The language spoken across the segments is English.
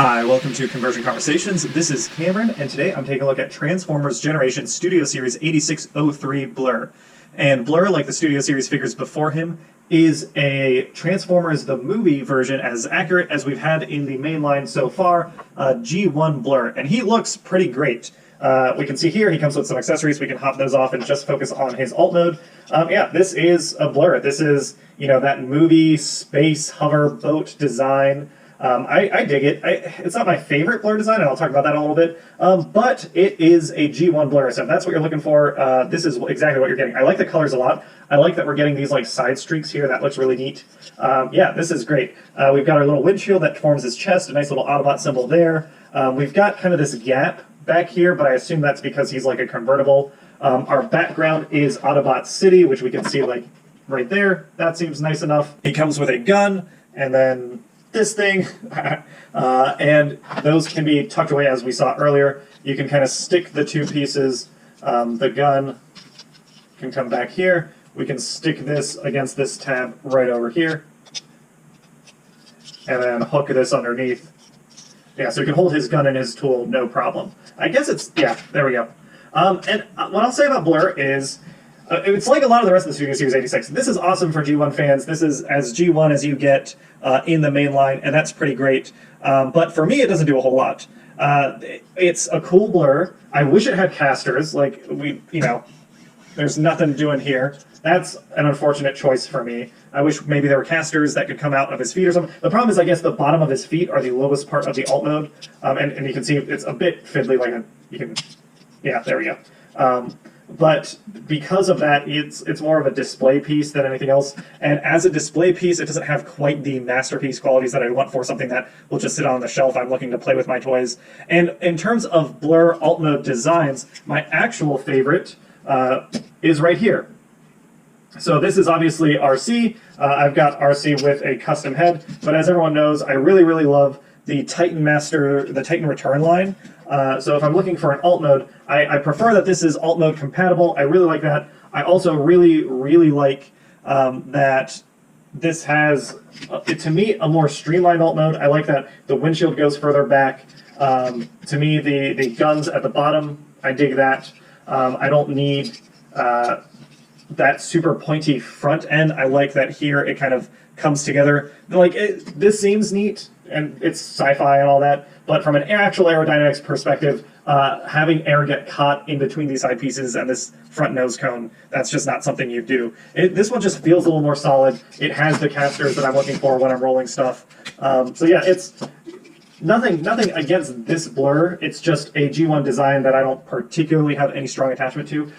Hi, welcome to Conversion Conversations. This is Cameron, and today I'm taking a look at Transformers Generation Studio Series 8603 Blurr. And Blurr, like the Studio Series figures before him, is a Transformers the movie version, as accurate as we've had in the main line so far, G1 Blurr. And he looks pretty great. We can see here he comes with some accessories. We can hop those off and just focus on his alt mode. Yeah, this is a Blurr. This is, that movie space hover boat design. I dig it. It's not my favorite Blurr design, and I'll talk about that in a little bit, but it is a G1 Blurr, so if that's what you're looking for, this is exactly what you're getting. I like the colors a lot. I like that we're getting these like side streaks here. That looks really neat. Yeah, this is great. We've got our little windshield that forms his chest, a nice little Autobot symbol there. We've got kind of this gap back here, but I assume that's because he's like a convertible. Our background is Autobot City, which we can see like right there. That seems nice enough. He comes with a gun, and then this thing, and those can be tucked away as we saw earlier. You can kind of stick the two pieces. The gun can come back here. We can stick this against this tab right over here, and then hook this underneath. Yeah, so you can hold his gun and his tool, no problem. I guess it's, yeah, there we go. And what I'll say about Blurr is, it's like a lot of the rest of the Studio Series 86. This is awesome for G1 fans. This is as G1 as you get in the main line, and that's pretty great. But for me, it doesn't do a whole lot. It's a cool Blurr. I wish it had casters. Like, there's nothing doing here. That's an unfortunate choice for me. I wish maybe there were casters that could come out of his feet or something. The problem is, I guess, the bottom of his feet are the lowest part of the alt mode. And you can see it's a bit fiddly. Yeah, there we go. But because of that, it's more of a display piece than anything else. And as a display piece, it doesn't have quite the masterpiece qualities that I want for something that will just sit on the shelf. I'm looking to play with my toys. And in terms of Blurr alt mode designs, my actual favorite is right here. So this is obviously RC. I've got RC with a custom head. But as everyone knows, I really, really love the Titan Return line. So if I'm looking for an alt mode, I prefer that this is alt mode compatible. I really like that. I also really, really like that this has, to me, a more streamlined alt mode. I like that the windshield goes further back. To me, the guns at the bottom, I dig that. I don't need that super pointy front end. I like that here it kind of comes together. Like, this seems neat, and it's sci-fi and all that, but from an actual aerodynamics perspective, having air get caught in between these side pieces and this front nose cone, that's just not something you do. This one just feels a little more solid. It has the casters that I'm looking for when I'm rolling stuff. So yeah, it's nothing against this Blurr. It's just a G1 design that I don't particularly have any strong attachment to.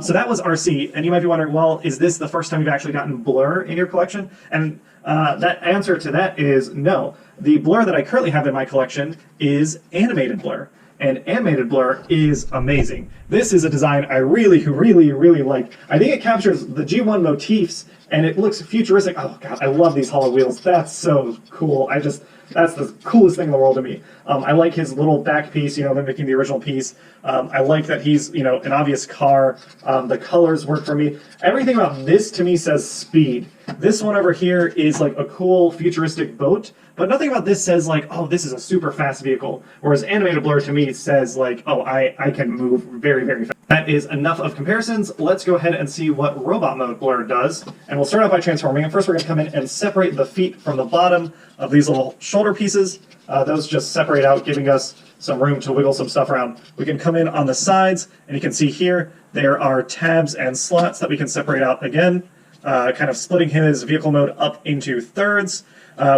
So that was RC, and you might be wondering, well, is this the first time you've actually gotten Blurr in your collection? And that answer to that is no. The Blurr that I currently have in my collection is animated Blurr, and animated Blurr is amazing. This is a design I really, really, really like. I think it captures the G1 motifs, and it looks futuristic. Oh god, I love these hollow wheels. That's so cool. That's the coolest thing in the world to me. I like his little back piece, mimicking the original piece. I like that he's, an obvious car. The colors work for me. Everything about this to me says speed. This one over here is like a cool futuristic boat, but nothing about this says like, oh, this is a super fast vehicle. Whereas animated Blurr to me says like, oh, I can move very, very fast. That is enough of comparisons. Let's go ahead and see what robot mode Blurr does. And we'll start out by transforming. And first we're going to come in and separate the feet from the bottom of these little shoulder pieces. Those just separate out, giving us some room to wiggle some stuff around. We can come in on the sides, and you can see here there are tabs and slots that we can separate out again, kind of splitting his vehicle mode up into thirds.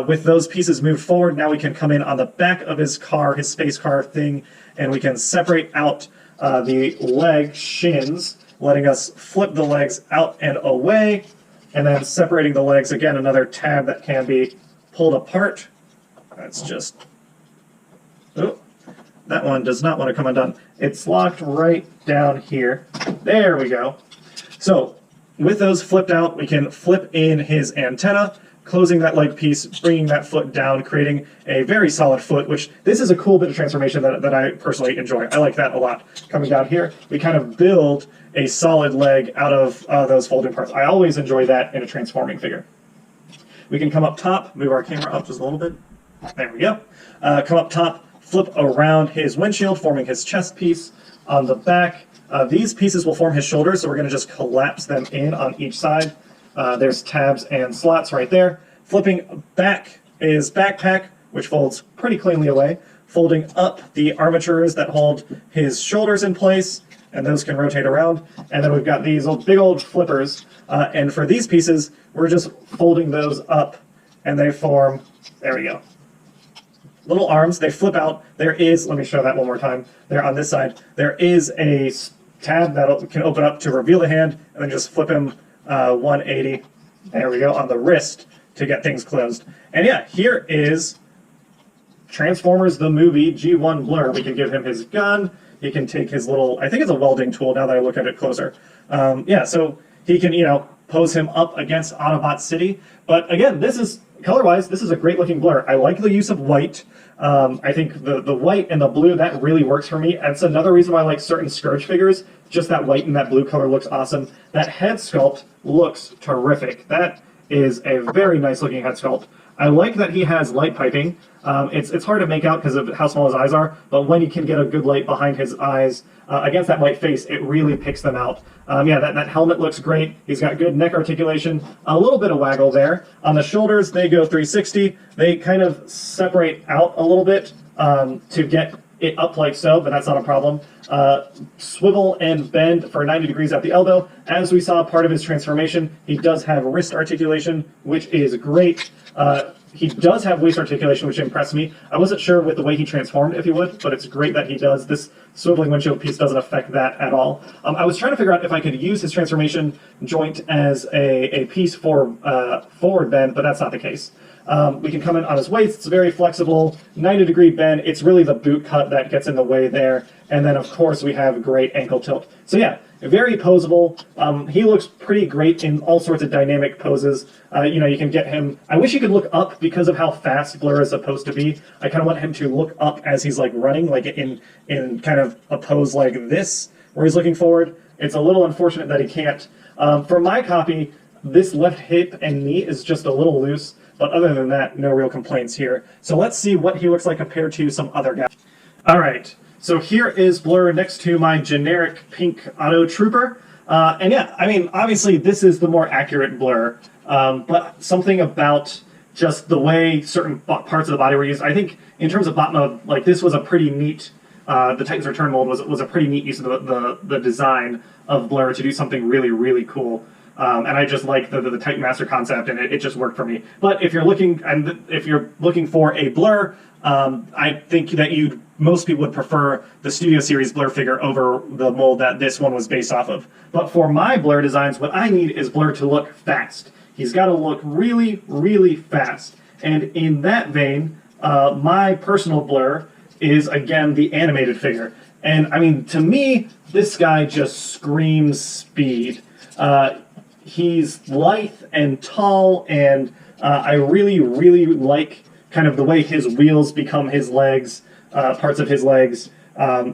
With those pieces moved forward, now we can come in on the back of his car, his space car thing, and we can separate out the leg shins, letting us flip the legs out and away, and then separating the legs, again, another tab that can be pulled apart. That's just, oh, that one does not want to come undone. It's locked right down here. There we go. So with those flipped out, we can flip in his antenna, closing that leg piece, bringing that foot down, creating a very solid foot, which this is a cool bit of transformation that I personally enjoy. I like that a lot. Coming down here, we kind of build a solid leg out of those folding parts. I always enjoy that in a transforming figure. We can come up top, move our camera up just a little bit. There we go. Come up top, flip around his windshield, forming his chest piece. On the back, these pieces will form his shoulders, so we're going to just collapse them in on each side. There's tabs and slots right there. Flipping back is backpack, which folds pretty cleanly away. Folding up the armatures that hold his shoulders in place, and those can rotate around. And then we've got these big old flippers, and for these pieces, we're just folding those up, and they form, there we go, little arms. They flip out. There is, let me show that one more time, there on this side, there is a tab that can open up to reveal the hand, and then just flip him 180, there we go, on the wrist to get things closed. And yeah, here is Transformers the movie G1 Blurr. We can give him his gun. He can take his little, I think it's a welding tool now that I look at it closer. Yeah, so he can, you know, pose him up against Autobot City. But again, this is, color-wise, this is a great looking Blurr. I like the use of white. I think the white and the blue, that really works for me. That's another reason why I like certain Scourge figures. Just that white and that blue color looks awesome. That head sculpt looks terrific. That is a very nice looking head sculpt. I like that he has light piping. It's hard to make out because of how small his eyes are, but when you can get a good light behind his eyes against that white face, it really picks them out. Yeah, that helmet looks great. He's got good neck articulation, a little bit of waggle there. On the shoulders, they go 360. They kind of separate out a little bit to get it up like so, but that's not a problem. Swivel and bend for 90 degrees at the elbow. As we saw, part of his transformation, he does have wrist articulation, which is great. He does have waist articulation, which impressed me. I wasn't sure with the way he transformed if he would, but it's great that he does. This swiveling windshield piece doesn't affect that at all. I was trying to figure out if I could use his transformation joint as a piece for forward bend, but that's not the case. We can come in on his waist. It's very flexible, 90-degree bend. It's really the boot cut that gets in the way there. And then, of course, we have great ankle tilt. So yeah, very posable. He looks pretty great in all sorts of dynamic poses. You know, you can get him, I wish he could look up because of how fast Blurr is supposed to be. I kind of want him to look up as he's like running, like in kind of a pose like this, where he's looking forward. It's a little unfortunate that he can't. For my copy, this left hip and knee is just a little loose, but other than that, no real complaints here. So let's see what he looks like compared to some other guys. All right. So here is Blurr next to my generic pink Auto Trooper. And yeah, I mean, obviously this is the more accurate Blurr, but something about just the way certain parts of the body were used, I think in terms of bot mode, like this was a pretty neat, the Titan's Return mold was a pretty neat use of the design of Blurr to do something really, really cool. And I just like the Titan Master concept, and it just worked for me. But if you're looking for a Blurr, I think that most people would prefer the Studio Series Blurr figure over the mold that this one was based off of. But for my Blurr designs, what I need is Blurr to look fast. He's got to look really, really fast. And in that vein, my personal Blurr is, again, the animated figure. And, I mean, to me, this guy just screams speed. He's lithe and tall, and I really, really like kind of the way his wheels become his legs, parts of his legs,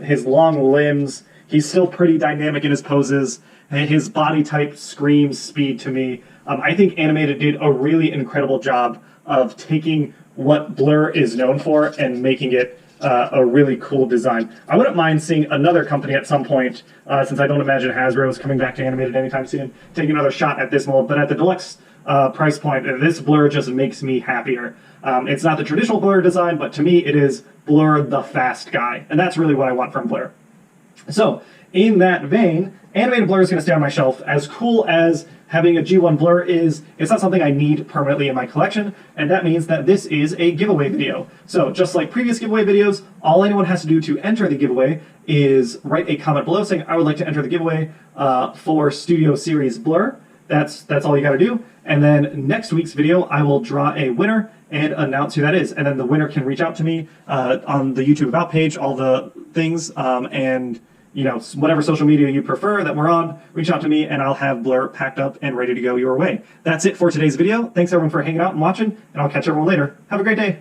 his long limbs. He's still pretty dynamic in his poses. His body type screams speed to me. I think Animated did a really incredible job of taking what Blurr is known for and making it a really cool design. I wouldn't mind seeing another company at some point, since I don't imagine Hasbro is coming back to Animated anytime soon, take another shot at this mold. But at the deluxe price point, this Blurr just makes me happier. It's not the traditional Blurr design, but to me it is Blurr the fast guy, and that's really what I want from Blurr. So, in that vein, Animated Blurr is going to stay on my shelf. As cool as having a G1 Blurr is, it's not something I need permanently in my collection, and that means that this is a giveaway video. So, just like previous giveaway videos, all anyone has to do to enter the giveaway is write a comment below saying, I would like to enter the giveaway for Studio Series Blurr. That's all you got to do. And then next week's video, I will draw a winner and announce who that is. And then the winner can reach out to me on the YouTube About page, all the things, and you know, whatever social media you prefer that we're on, reach out to me and I'll have Blurr packed up and ready to go your way. That's it for today's video. Thanks everyone for hanging out and watching, and I'll catch everyone later. Have a great day.